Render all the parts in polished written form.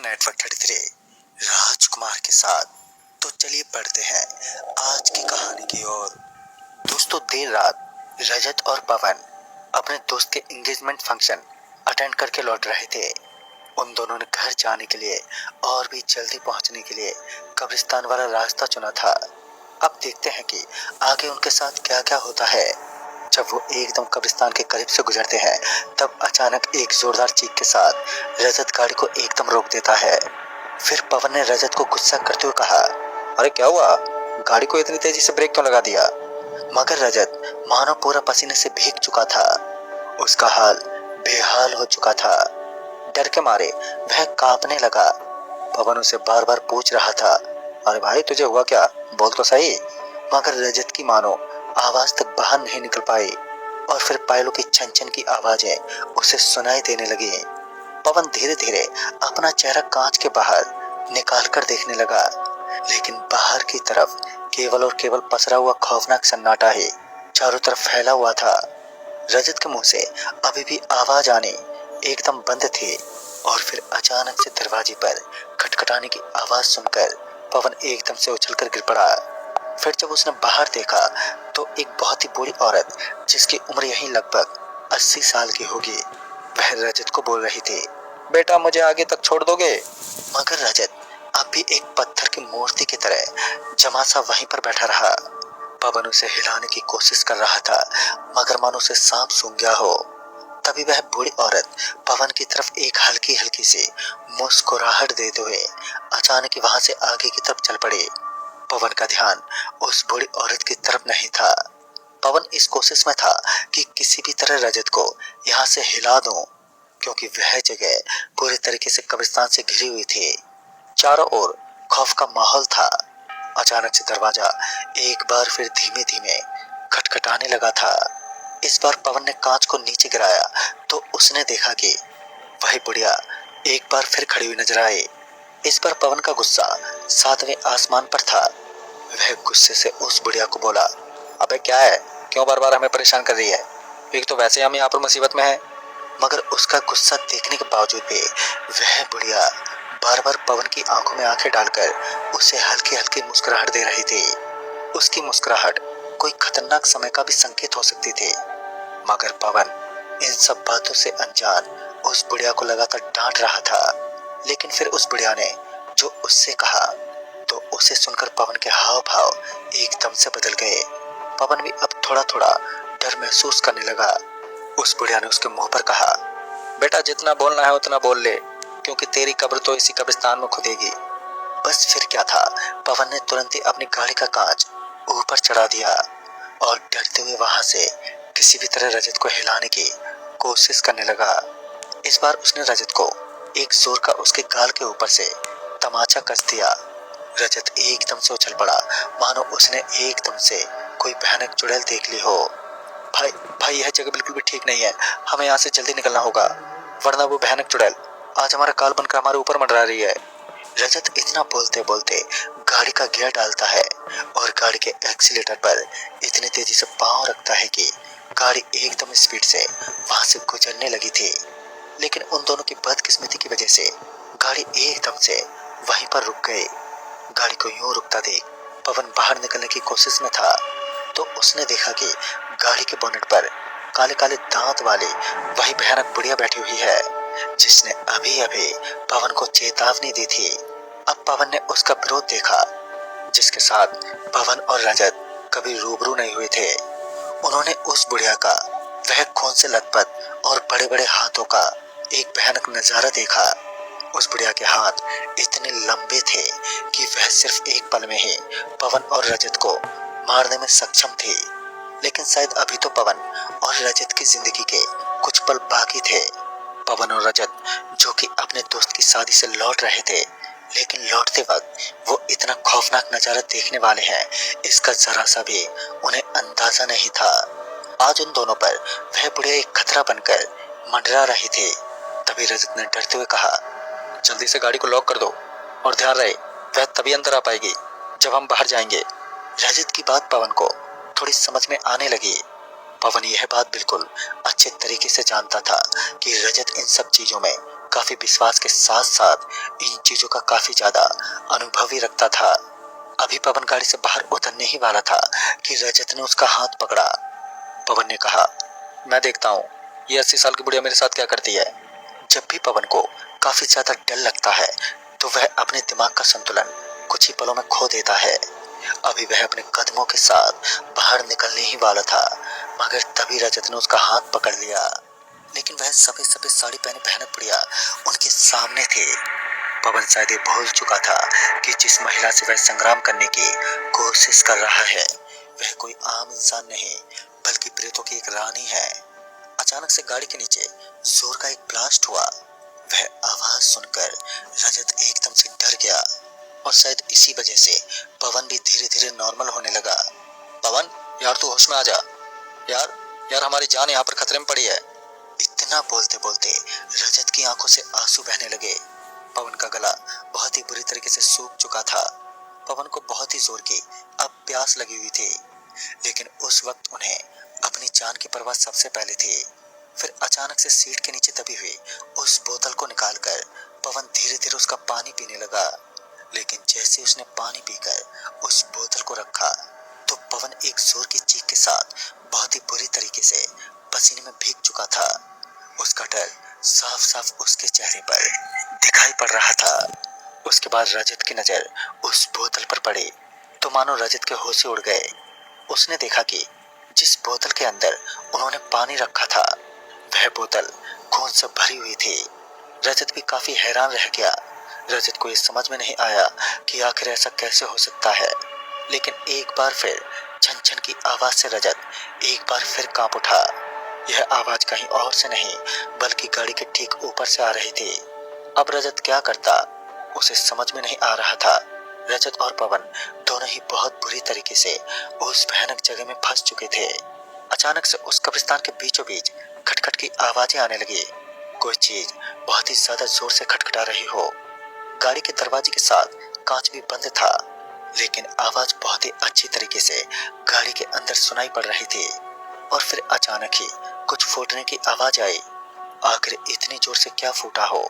Network 33 राजकुमार के साथ। तो चलिए पढ़ते हैं आज की कहानी की ओर। दोस्तों, देर रात रजत और पवन अपने दोस्त के एंगेजमेंट फंक्शन अटेंड करके लौट रहे थे। उन दोनों ने घर जाने के लिए और भी जल्दी पहुंचने के लिए कब्रिस्तान वाला रास्ता चुना था। अब देखते हैं कि आगे उनके साथ क्या क्या होता है। जब वो एकदम कब्रिस्तान के करीब से गुजरते हैं तब अचानक एक जोरदार चीख के साथ रजत गाड़ी को एकदम रोक देता है। फिर पवन ने रजत को गुस्सा करते हुए कहा, अरे क्या हुआ, गाड़ी को इतनी तेजी से ब्रेक क्यों लगा दिया? मगर रजत मानो पूरा पसीने से भीग चुका था। उसका हाल बेहाल हो चुका था। डर के मारे वह कांपने लगा। पवन उसे बार बार पूछ रहा था, अरे भाई तुझे हुआ क्या, बोल तो सही। मगर रजत की मानो आवाज तक बाहर नहीं निकल पाई और फिर पायलों की छन छन की आवाजें उसे सुनाई देने लगी। पवन धीरे धीरे अपना चेहरा कांच के बाहर निकाल कर देखने लगा, लेकिन बाहर की तरफ केवल और केवल पसरा हुआ खौफनाक सन्नाटा ही चारों तरफ फैला हुआ था। रजत के मुंह से अभी भी आवाज आने एकदम बंद थी और फिर अचानक से दरवाजे पर खटखटाने की आवाज सुनकर पवन एकदम से उछलकर गिर पड़ा। फिर जब उसने बाहर देखा तो एक बहुत ही बूढ़ी औरत जिसकी उम्र यही लगभग 80 साल की होगी, वह रजत को बोल रही थी, बेटा मुझे आगे तक छोड़ दोगे? मगर रजत अब भी एक पत्थर की मूर्ति की तरह जमा सा वहीं पर बैठा रहा। पवन उसे हिलाने की कोशिश कर रहा था मगर मानो उसे सांप सूंघ गया हो। तभी वह बूढ़ी औरत पवन की तरफ एक हल्की हल्की सी मुस्कुराहट देते हुए अचानक वहां से आगे की तरफ चल पड़ी। पवन का ध्यान उस बूढ़ी औरत की तरफ नहीं था। पवन इस कोशिश में था कि किसी भी तरह रजत को यहाँ से हिला दूं, क्योंकि वह जगह पूरी तरीके से कब्रिस्तान से घिरी हुई थी। चारों ओर खौफ का माहौल था। अचानक से दरवाजा एक बार फिर धीमे धीमे खटखटाने लगा था। इस बार पवन ने कांच को नीचे गिराया तो उसने देखा कि वही बुढ़िया एक बार फिर खड़ी हुई नजर आई। इस पर पवन का गुस्सा 7वें आसमान पर था। वह गुस्से से उस बुढ़िया को बोला, अबे क्या है, क्यों बार बार हमें परेशान कर रही है? एक तो वैसे हम यहाँ पर मुसीबत में है। मगर उसका गुस्सा देखने के बावजूद भी वह बुढ़िया बार बार पवन की आंखों में आंखें डालकर उसे हल्की हल्की मुस्कुराहट दे रही थी। उसकी मुस्कुराहट कोई खतरनाक समय का भी संकेत हो सकती थी। मगर पवन इन सब बातों से अनजान उस बुढ़िया को लगातार डांट रहा था। लेकिन फिर उस बुढ़िया ने जो उससे कहा तो उसे सुनकर पवन के हाव भाव एकदम से बदल गए। पवन भी अब थोड़ा थोड़ा डर महसूस करने लगा। उस बुढ़िया ने उसके मुंह पर कहा, बेटा जितना बोलना है उतना बोल ले, क्योंकि तेरी कब्र तो इसी कब्रिस्तान में खुदेगी। बस फिर क्या था, पवन ने तुरंत ही अपनी गाड़ी का कांच ऊपर चढ़ा दिया और डरते हुए वहां से किसी भी तरह रजत को हिलाने की कोशिश करने लगा। इस बार उसने रजत को एक जोर का उसके गाल के ऊपर से तमाचा कस दिया। रजत एकदम से उछल पड़ा, मानो उसने एकदम से कोई भयानक चुड़ैल देख ली हो। भाई भाई यह जगह बिल्कुल भी ठीक नहीं है, हमें यहाँ से जल्दी निकलना होगा, वरना वो भयानक चुड़ैल आज हमारा काल बनकर हमारे ऊपर मंडरा रही है। रजत इतना बोलते बोलते गाड़ी का गियर डालता है और गाड़ी के एक्सीलेटर पर इतनी तेजी से पांव रखता है कि गाड़ी एकदम स्पीड से वहां से गुजरने लगी थी। लेकिन उन दोनों की बदकिस्मती की वजह से गाड़ी एकदम से वहीं पर रुक गई। गाड़ी को यूं रुकता देख पवन बाहर निकलने की कोशिश में था तो उसने देखा कि गाड़ी के बोनेट पर काले काले दांत वाली वही भयानक बुढ़िया बैठी हुई है, जिसने अभी अभी पवन को चेतावनी दी थी। अब पवन ने उसका विरोध देखा, जिसके साथ पवन और रजत कभी रूबरू नहीं हुए थे। उन्होंने उस बुढ़िया का वह खून से लथपथ और बड़े बड़े हाथों का एक भयानक नजारा देखा। उस बुढ़िया के हाथ इतने लंबे थे कि वह सिर्फ एक पल में ही पवन और रजत को मारने में सक्षम थी। लेकिन शायद अभी तो पवन और रजत की जिंदगी के कुछ पल बाकी थे। पवन और रजत जो कि अपने दोस्त की शादी से लौट रहे थे, लेकिन लौटते वक्त वो इतना खौफनाक नजारा देखने वाले हैं, इसका जरा सा भी उन्हें अंदाजा नहीं था। आज उन दोनों पर वह बुढ़िया एक खतरा बनकर मंडरा रही थी। तभी रजत ने डरते हुए कहा, जल्दी से गाड़ी को लॉक कर दो और ध्यान रहे वह तभी अंदर आ पाएगी जब हम बाहर जाएंगे। रजत की बात पवन को थोड़ी समझ में आने लगी। पवन यह बात बिल्कुल अच्छे तरीके से जानता था कि रजत इन सब चीजों में काफी विश्वास के साथ साथ इन चीजों का काफी ज्यादा अनुभव भी रखता था। अभी पवन गाड़ी से बाहर उतरने ही वाला था कि रजत ने उसका हाथ पकड़ा। पवन ने कहा, मैं देखता हूँ ये 80 साल की बुढ़िया मेरे साथ क्या करती है। जब भी पवन को काफी ज्यादा डर लगता है तो वह अपने दिमाग का संतुलन कुछ ही पलों में खो देता है। अभी वह अपने कदमों के साथ बाहर निकलने ही वाला था, मगर तभी रजत ने उसका हाथ पकड़ लिया। लेकिन वह सफेद सफेद साड़ी पहने भयानक बुढ़िया उनके सामने थे। पवन शायद ये भूल चुका था कि जिस महिला से वह संग्राम करने की कोशिश कर रहा है वह कोई आम इंसान नहीं बल्कि प्रेतों की एक रानी है। अचानक से गाड़ी के नीचे जोर का एक ब्लास्ट हुआ। वह आवाज सुनकर रजत एकदम से डर गया और शायद इसी वजह से पवन भी धीरे धीरे नॉर्मल होने लगा। पवन, यार तू होश में आ जा। यार हमारी जान यहाँ पर खतरे में पड़ी है। इतना बोलते बोलते रजत की आंखों से आंसू बहने लगे। पवन का गला बहुत ही बुरी तरीके से सूख चुका था। पवन को बहुत ही जोर की अब प्यास लगी हुई थी, लेकिन उस वक्त उन्हें अपनी जान की परवाह सबसे पहले थी। फिर अचानक से सीट के नीचे दबी हुई उस बोतल को निकालकर पवन धीरे धीरे उसका पानी पीने लगा। लेकिन जैसे उसने पानी पीकर उस बोतल को रखा तो पवन एक जोर की चीख के साथ बहुत ही बुरी तरीके से पसीने में भीग चुका था। उसका डर साफ साफ उसके चेहरे पर दिखाई पड़ रहा था। उसके बाद रजत की नजर उस बोतल पर पड़ी तो मानो रजत के होश ही उड़ गए। उसने देखा कि जिस बोतल के अंदर उन्होंने पानी रखा था वह बोतल खून से भरी हुई थी। रजत भी काफी हैरान रह गया। रजत को ये समझ में नहीं आया कि आखिर ऐसा कैसे हो सकता है। लेकिन एक बार फिर छन छन की आवाज से रजत एक बार फिर कांप उठा। यह आवाज कहीं और से नहीं बल्कि गाड़ी के ठीक ऊपर से आ रही थी। अब रजत क्या करता उसे समझ में नहीं आ रहा था। रजत और पवन दोनों ही बहुत बुरी तरीके से उस भयानक जगह में फंस चुके थे। अचानक से उस कब्रिस्तान के बीचों बीच खटखट की आवाजें आने लगी। कोई चीज बहुत ही ज्यादा जोर से खटखटा रही हो। गाड़ी के दरवाजे के साथ कांच भी बंद था, लेकिन आवाज बहुत ही अच्छी तरीके से गाड़ी के अंदर सुनाई पड़ रही थी। और फिर अचानक ही कुछ फूटने की आवाज आई। आखिर इतनी जोर से क्या फूटा हो,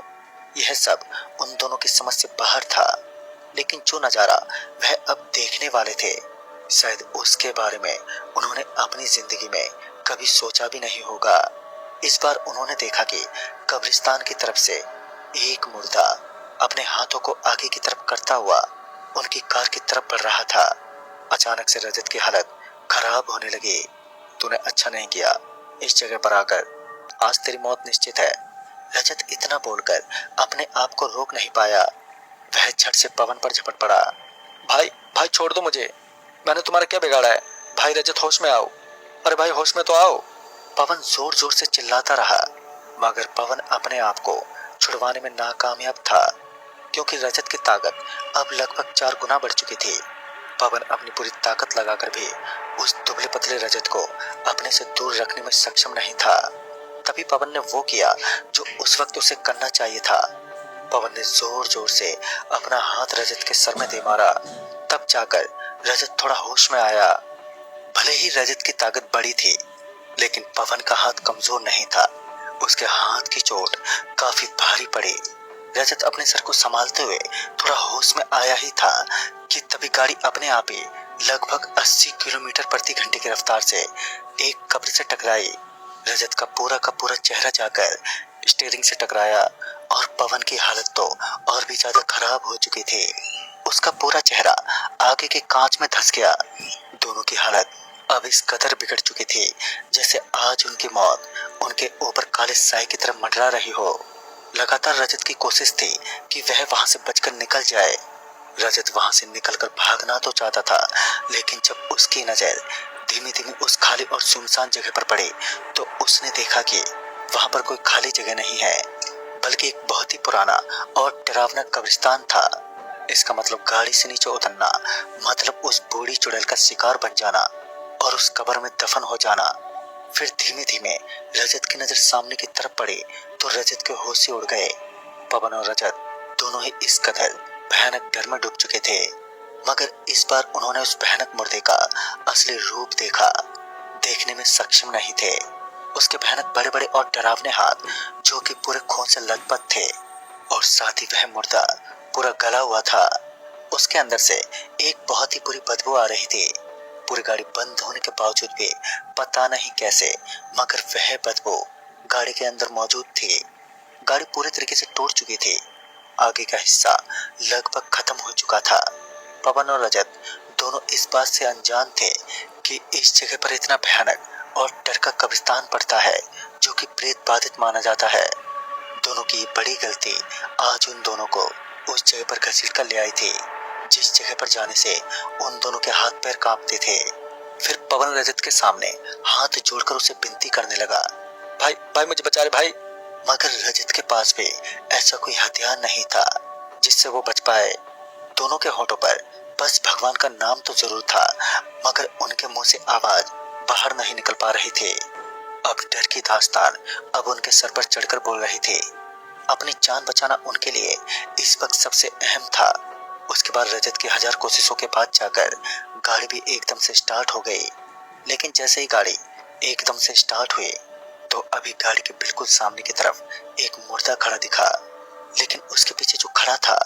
यह सब उन दोनों की समझ से बाहर था। लेकिन जो नजारा वह अब देखने वाले थे शायद उसके बारे में उन्होंने अपनी जिंदगी में कभी सोचा भी नहीं होगा। इस बार उन्होंने देखा कि कब्रिस्तान की तरफ से एक मुर्दा अपने हाथों को आगे की तरफ करता हुआ उनकी कार की तरफ बढ़ रहा था। अचानक से रजत की हालत खराब होने लगी। तूने अच्छा नहीं किया इस जगह पर आकर, आज तेरी मौत निश्चित है। रजत इतना बोलकर अपने आप को रोक नहीं पाया। वह झट से पवन पर झपट पड़ा। भाई छोड़ दो मुझे, मैंने तुम्हारा क्या बिगाड़ा है। भाई रजत होश में आओ, अरे भाई होश में तो आओ। पवन जोर जोर से चिल्लाता रहा, मगर पवन अपने आप को छुड़वाने में नाकामयाब था, क्योंकि रजत की ताकत अब लगभग 4 गुना बढ़ चुकी थी। पवन अपनी पूरी ताकत लगाकर भी उस दुबले पतले रजत को अपने से दूर रखने में सक्षम नहीं था। तभी पवन ने वो किया जो उस वक्त उसे करना चाहिए था। पवन ने जोर जोर से अपना हाथ रजत के सर में दे मारा। तब जाकर रजत थोड़ा होश में आया। भले ही रजत की ताकत बड़ी थी, लेकिन पवन का हाथ कमजोर नहीं था। उसके हाथ की चोट काफी भारी पड़ी। रजत अपने सर को संभालते हुए थोड़ा होश में आया ही था कि तभी गाड़ी अपने आप ही लगभग 80 किलोमीटर प्रति घंटे की रफ्तार से एक कब्र से टकराई। रजत का पूरा चेहरा जाकर स्टीयरिंग से टकराया और पवन की हालत तो और भी ज्यादा खराब हो चुकी थी। उसका पूरा चेहरा आगे के कांच में धंस गया। दोनों की हालत अब इस कदर बिगड़ चुकी थी जैसे आज उनकी मौत उनके ऊपर काले साए की तरह मंडरा रही हो। लगातार रजत की कोशिश थी कि वह वहां से बचकर निकल जाए। रजत वहां से निकलकर भागना तो चाहता था, लेकिन जब उसकी नजर धीमे धीमे उस खाली और सुनसान जगह पर पड़ी तो उसने देखा कि वहां पर कोई खाली जगह नहीं है, बल्कि एक बहुत ही पुराना और डरावना कब्रिस्तान था। इसका मतलब गाड़ी से नीचे उतरना मतलब उस बूढ़ी चुड़ैल का शिकार बन जाना और उस कब्र में दफन हो जाना। फिर धीमे धीमे रजत की नजर सामने की तरफ पड़ी तो रजत के होश ही उड़ गए। पवन और रजत दोनों ही इस कदर भयानक डर में डूब चुके थे, मगर इस बार उन्होंने उस भयानक मुर्दे का असली रूप देखने में सक्षम नहीं थे। उसके भयानक बड़े बड़े और डरावने हाथ जो कि पूरे खून से लथपथ थे, और साथ ही वह मुर्दा पूरा गला हुआ था। उसके अंदर से एक बहुत ही बुरी बदबू आ रही थी। पूरी गाड़ी बंद होने के बावजूद भी पता नहीं कैसे, मगर वह बदबू गाड़ी के अंदर मौजूद थी। गाड़ी पूरे तरीके से टूट चुकी थी। आगे का हिस्सा लगभग खत्म हो चुका था। पवन और रजत दोनों इस बात से अनजान थे कि इस जगह पर इतना भयानक और डर का कब्रिस्तान पड़ता है जो कि प्रेत बाधित माना जाता है। दोनों की ये बड़ी गलती आज उन दोनों को उस जगह पर घसीट कर ले आई थी, जिस जगह पर जाने से उन दोनों के हाथ पैर कांपते थे। फिर पवन रजत के सामने हाथ जोड़कर उसे विनती करने लगा, भाई भाई मुझे बचा ले भाई। मगर रजत के पास भी ऐसा कोई हथियार नहीं था जिससे वो बच पाए। दोनों के होठों पर बस भगवान का नाम तो जरूर था, मगर उनके मुंह से आवाज बाहर नहीं निकल पा रही थी। अब डर की दास्तान अब उनके सर पर चढ़कर बोल रही थी। अपनी जान बचाना उनके लिए इस वक्त सबसे अहम था। उसके बाद रजत की 1000 कोशिशों के बाद जाकर गाड़ी भी एकदम से स्टार्ट हो गई। लेकिन जैसे ही गाड़ी एकदम से स्टार्ट हुई तो अभी गाड़ी के बिल्कुल सामने की तरफ एक मुर्दा खड़ा दिखा। लेकिन उसके पीछे जो खड़ा था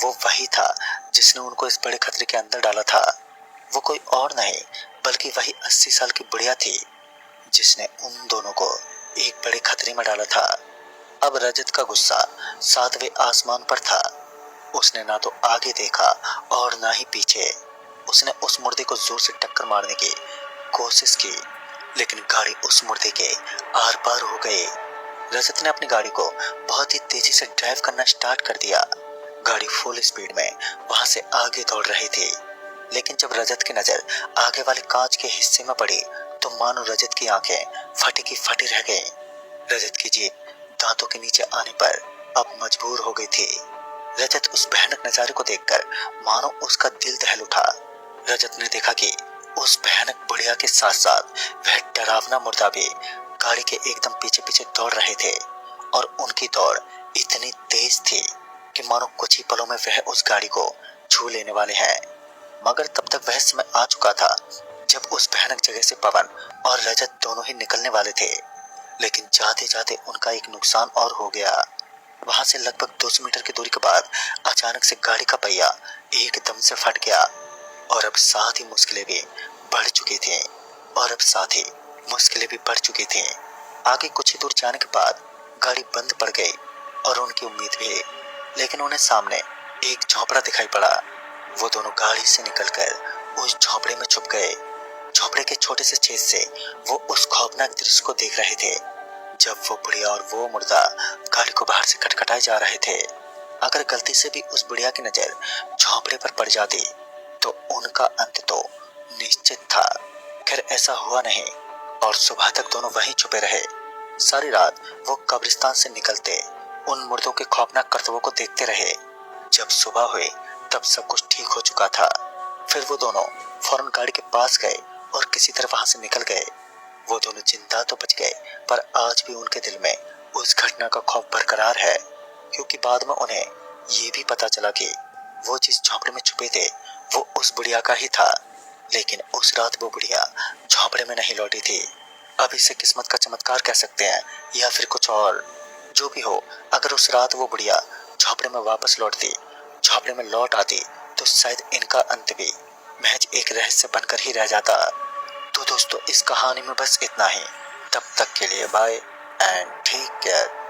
वो वही था जिसने उनको इस बड़े खतरे के अंदर डाला था। वो कोई और नहीं बल्कि वही 80 साल की बुढ़िया थी जिसने उन दोनों को एक बड़े खतरे में डाला था। अब रजत का गुस्सा 7वें आसमान पर था। उसने ना तो आगे देखा और ना ही पीछे। उसने उस मुर्दे को जोर से टक्कर मारने की कोशिश की, लेकिन गाड़ी उस मुर्दे के आर पार हो गई। रजत ने अपनी गाड़ी को बहुत ही तेजी से ड्राइव करना स्टार्ट कर दिया। गाड़ी फुल स्पीड में वहां से आगे दौड़ रही थी। लेकिन जब रजत की नजर आगे वाले कांच के हिस्से में पड़ी तो मानो रजत की आंखें फटी की फटी रह गई। रजत की जीभ दांतों के नीचे आने पर अब मजबूर हो गई थी। रजत उस भयानक नजारे को देखकर मानो उसका दिल दहल उठा। रजत ने देखा कि उस भयानक बुढ़िया के साथ साथ वह डरावना मुर्दा भी गाड़ी के एकदम पीछे पीछे दौड़ रहे थे, और उनकी दौड़ इतनी तेज थी कि मानो कुछ ही पलों में वह उस गाड़ी को छू लेने वाले हैं। मगर तब तक वह समय आ चुका था जब उस भयानक जगह से पवन और रजत दोनों ही निकलने वाले थे। लेकिन जाते जाते उनका एक नुकसान और हो गया। वहां से लगभग 200 मीटर की दूरी के बाद अचानक से गाड़ी का पहिया एकदम से फट गया, और अब साथ ही मुश्किलें भी बढ़ चुकी थी। आगे कुछ ही दूर जाने के बाद गाड़ी बंद पड़ गई और उनकी उम्मीद भी। लेकिन उन्हें सामने एक झोपड़ा दिखाई पड़ा। वो दोनों गाड़ी से निकलकर उस झोपड़े में छुप गए। झोपड़े के छोटे से छेद से वो उस खौफनाक दृश्य को देख रहे थे जब वो बुढ़िया और वो मुर्दा गाड़ी को बाहर से खटखटाए जा रहे थे। अगर गलती से भी उस बुढ़िया की नजर झोपड़े पर पड़ जाती तो उनका अंत तो निश्चित था। खैर ऐसा हुआ नहीं, और सुबह तक दोनों वहीं छुपे रहे। सारी रात वो कब्रिस्तान से निकलते उन मुर्दों के खौफनाक करतबों को देखते रहे। जब सुबह हुई तब सब कुछ ठीक हो चुका था। फिर वो दोनों फौरन गाड़ी के पास गए और किसी तरह वहां से निकल गए। वो दोनों जिंदा तो बच गए, पर आज भी उनके दिल में उस घटना का खौफ बरकरार है, क्योंकि बाद में उन्हें ये भी पता चला कि वो जिस झोंपड़े में छुपे थे वो उस बुढ़िया का ही था। लेकिन उस रात वो बुढ़िया झोंपड़े में नहीं लौटी थी। अब इसे किस्मत का चमत्कार कह सकते हैं या फिर कुछ और। जो भी हो, अगर उस रात वो बुढ़िया झोंपड़े में वापस झोंपड़े में लौट आती तो शायद इनका अंत भी महज एक रहस्य बनकर ही रह जाता। तो दोस्तों, इस कहानी में बस इतना ही। तब तक के लिए बाय एंड टेक केयर।